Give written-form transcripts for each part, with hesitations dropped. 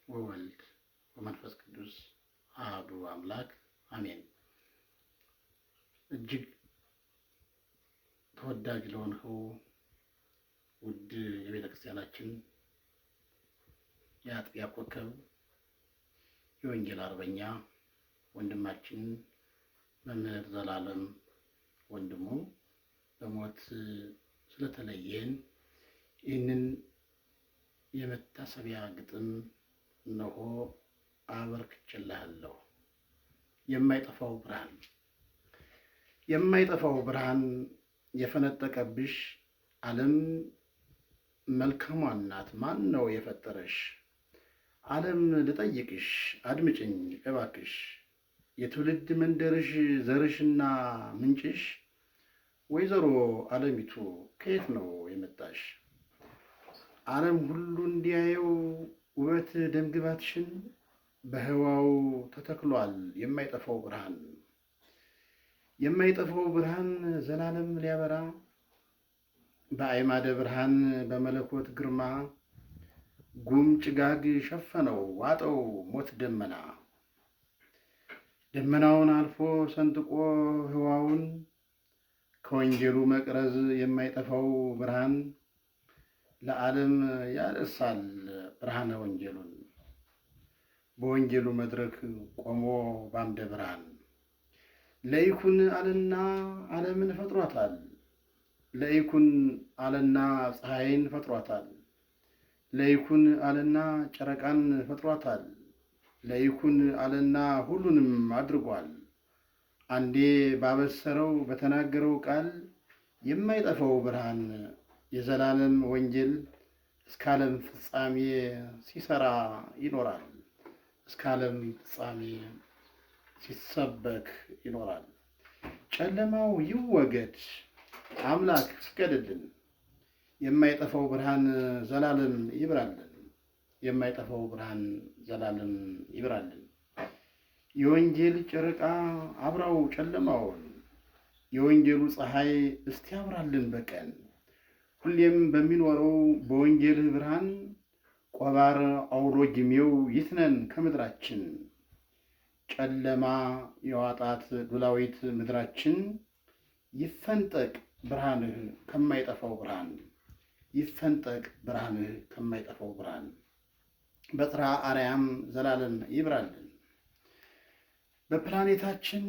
ወወልድ ወመንፈስ ቅዱስ አሐዱ አምላክ አሜን። እጅግ ተወዳጅ ለሆንኸው ውድ የቤተ ክርስቲያናችን የአጥቢያ ኮከብ የወንጌል አርበኛ ወንድማችን መምህር ዘላለም ወንድሙ በሞት ስለተለየን ይህንን የመታሰቢያ ግጥም እነሆ አበርክቼልሃለሁ። የማይጠፋው ብርሃን የፈነጠቀብሽ ዓለም መልካሟ ናት። ማን ነው የፈጠረሽ? ዓለም ልጠይቅሽ አድምጭኝ እባክሽ። የትውልድ መንደርሽ ዘርሽና ምንጭሽ ወይዘሮ ዓለሚቱ ከየት ነው የመጣሽ? ዓለም ሁሉ እንዲያየው ውበት ደምግባትሽን በህዋው ተተክሏል የማይጠፋው ብርሃን ዘላለም ሊያበራ በአዕማደ ብርሃን በመለኮት ግርማ ጉም ጭጋግ ሸፈነው ዋጠው ሞት ደመናውን አልፎ ሰንጥቆ ህዋውን ከወንጌሉ መቅረዝ የማይጠፋው ብርሃን ለዓለም ያደርሳል ብርሃነ ወንጌሉን። በወንጌሉ መድረክ ቆሞ ባምደ ብርሃን ለይኩን አለና ዓለምን ፈጥሯታል። ለይኩን አለና ፀሐይን ፈጥሯታል። ለይኩን አለና ጨረቃን ፈጥሯታል። ለይኩን አለና ሁሉንም አድርጓል። አንዴ ባበሰረው በተናገረው ቃል የማይጠፋው ብርሃን የዘላለም ወንጌል እስከ ዓለም ፍጻሜ ሲሰራ ይኖራል። እስከ ዓለም ፍጻሜ ሲሰበክ ይኖራል። ጨለማው ይወገድ አምላክ ፍቀድልን። የማይጠፋው ብርሃን ዘላለም ይብራልን። የማይጠፋው ብርሃን ዘላለም ይብራልን። የወንጌል ጨረቃ አብራው ጨለማውን። የወንጌሉ ፀሐይ እስቲ ያብራልን በቀን። ሁሌም በሚኖረው በወንጌልህ ብርሃን ቆባር አውሎ ጊሜው ይትነን ከምድራችን። ጨለማ የዋጣት ዱላዊት ምድራችን ይፈንጠቅ ብርሃንህ ከማይጠፋው ብርሃን። ይፈንጠቅ ብርሃንህ ከማይጠፋው ብርሃን። በጥራ አርያም ዘላለም ይብራልን። በፕላኔታችን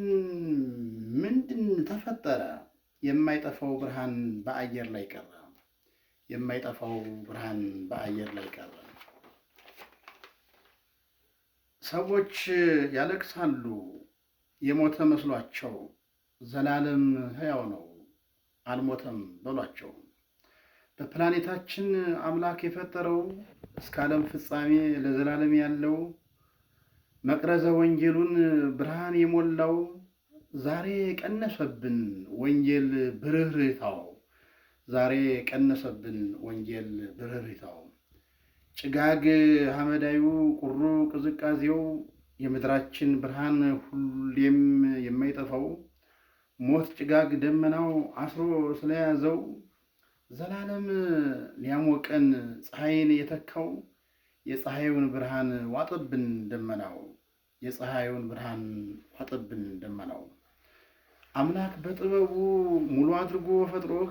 ምንድን ተፈጠረ? የማይጠፋው ብርሃን በአየር ላይ ቀረ። የማይጠፋው ብርሃን በአየር ላይ ቀረ። ሰዎች ያለቅሳሉ የሞተ መስሏቸው። ዘላለም ሕያው ነው አልሞተም በሏቸው። በፕላኔታችን አምላክ የፈጠረው እስከ ዓለም ፍጻሜ ለዘላለም ያለው መቅረዘ ወንጌሉን ብርሃን የሞላው ዛሬ ቀነሰብን ወንጌል ብርህርታው። ዛሬ ቀነሰብን ወንጌል ብርህርታው። ጭጋግ ሐመዳዩ ቁሩ ቅዝቃዜው የምድራችን ብርሃን ሁሌም የማይጠፋው ሞት ጭጋግ ደመናው አስሮ ስለያዘው ዘላለም ሊያሞቀን ፀሐይን የተካው የፀሐዩን ብርሃን ዋጠብን ደመናው። የፀሐዩን ብርሃን ዋጠብን ደመናው። አምላክ በጥበቡ ሙሉ አድርጎ ፈጥሮህ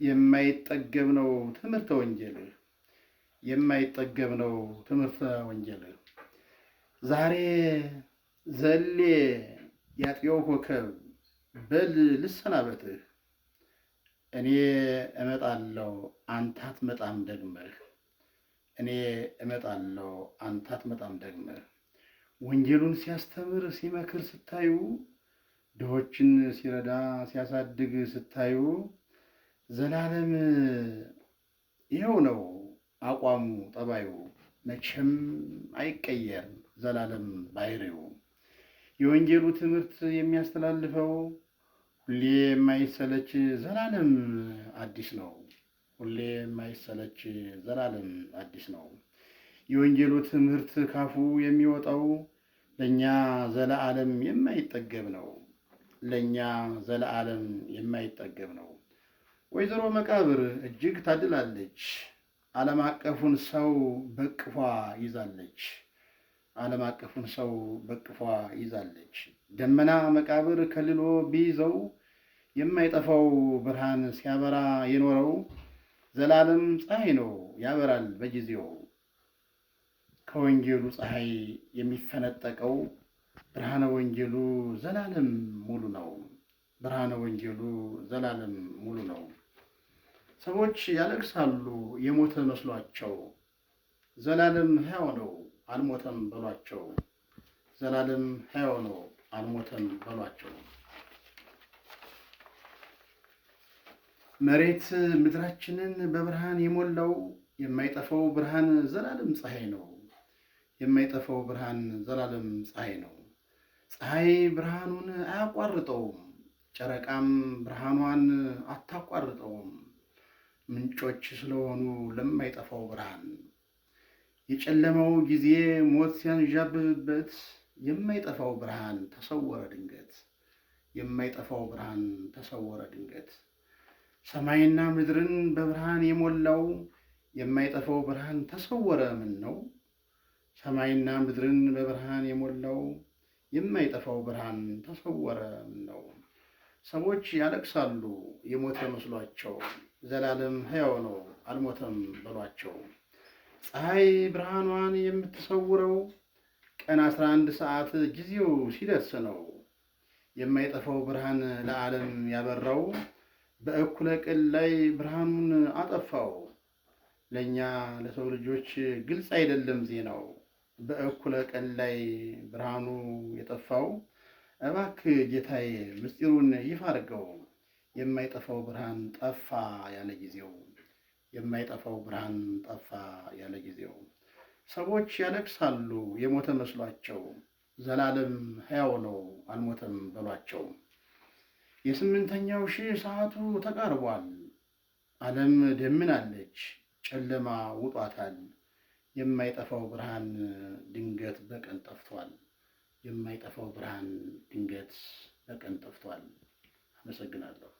የማይጠገብ ነው ትምህርተ ወንጌልህ። የማይጠገብ ነው ትምህርተ ወንጌልህ። ዛሬ ዘሌ ያጥቢያው ኮከብ በል ልሰናበትህ። እኔ እመጣለሁ አንተ አትመጣም ደግመህ። እኔ እመጣለሁ አንተ አትመጣም ደግመህ። ወንጌሉን ሲያስተምር ሲመክር ስታዩ፣ ድሆችን ሲረዳ ሲያሳድግ ስታዩ፣ ዘላለም ይኸው ነው አቋሙ ጠባዩ። መቼም አይቀየር ዘላለም ባህሪው። የወንጌሉ ትምህርት የሚያስተላልፈው ሁሌ የማይሰለች ዘላለም አዲስ ነው። ሁሌ የማይሰለች ዘላለም አዲስ ነው። የወንጌሉ ትምህርት ካፉ የሚወጣው ለእኛ ዘለዓለም የማይጠገብ ነው። ለእኛ ዘለዓለም የማይጠገብ ነው። ወይዘሮ መቃብር እጅግ ታድላለች። ዓለም አቀፉን ሰው በቅፏ ይዛለች። ዓለም አቀፉን ሰው በቅፏ ይዛለች። ደመና መቃብር ከልሎ ቢይዘው የማይጠፋው ብርሃን ሲያበራ የኖረው ዘላለም ፀሐይ ነው ያበራል በጊዜው። ከወንጌሉ ፀሐይ የሚፈነጠቀው ብርሃነ ወንጌሉ ዘላለም ሙሉ ነው። ብርሃነ ወንጌሉ ዘላለም ሙሉ ነው። ሰዎች ያለቅሳሉ የሞተ መስሏቸው፣ ዘላለም ሕያው ነው አልሞተም በሏቸው። ዘላለም ሕያው ነው አልሞተም በሏቸው። መሬት ምድራችንን በብርሃን የሞላው የማይጠፋው ብርሃን ዘላለም ፀሐይ ነው። የማይጠፋው ብርሃን ዘላለም ፀሐይ ነው። ፀሐይ ብርሃኑን አያቋርጠውም፣ ጨረቃም ብርሃኗን አታቋርጠውም። ምንጮች ስለሆኑ ለማይጠፋው ብርሃን የጨለመው ጊዜ ሞት ሲያንዣብብበት የማይጠፋው ብርሃን ተሰወረ ድንገት። የማይጠፋው ብርሃን ተሰወረ ድንገት። ሰማይና ምድርን በብርሃን የሞላው የማይጠፋው ብርሃን ተሰወረ ምን ነው? ሰማይና ምድርን በብርሃን የሞላው የማይጠፋው ብርሃን ተሰወረ ምን ነው? ሰዎች ያለቅሳሉ የሞተ መስሏቸው፣ ዘላለም ሕያው ነው አልሞተም በሏቸው። ፀሐይ ብርሃኗን የምትሰውረው ቀን 11 ሰዓት ጊዜው ሲደርስ ነው። የማይጠፋው ብርሃን ለዓለም ያበራው በእኩለ ቀን ላይ ብርሃኑን አጠፋው። ለእኛ ለሰው ልጆች ግልጽ አይደለም ዜናው። በእኩለ ቀን ላይ ብርሃኑ የጠፋው እባክህ ጌታዬ ምስጢሩን ይፋ አድርገው። የማይጠፋው ብርሃን ጠፋ ያለ ጊዜው። የማይጠፋው ብርሃን ጠፋ ያለ ጊዜው። ሰዎች ያለቅሳሉ የሞተ መስሏቸው፣ ዘላለም ሕያው ነው አልሞተም በሏቸው። የ8ኛው ሺህ ሰዓቱ ተቃርቧል። ዓለም ደምናለች ጨለማ ውጧታል። የማይጠፋው ብርሃን ድንገት በቀን ጠፍቷል። የማይጠፋው ብርሃን ድንገት በቀን ጠፍቷል። አመሰግናለሁ።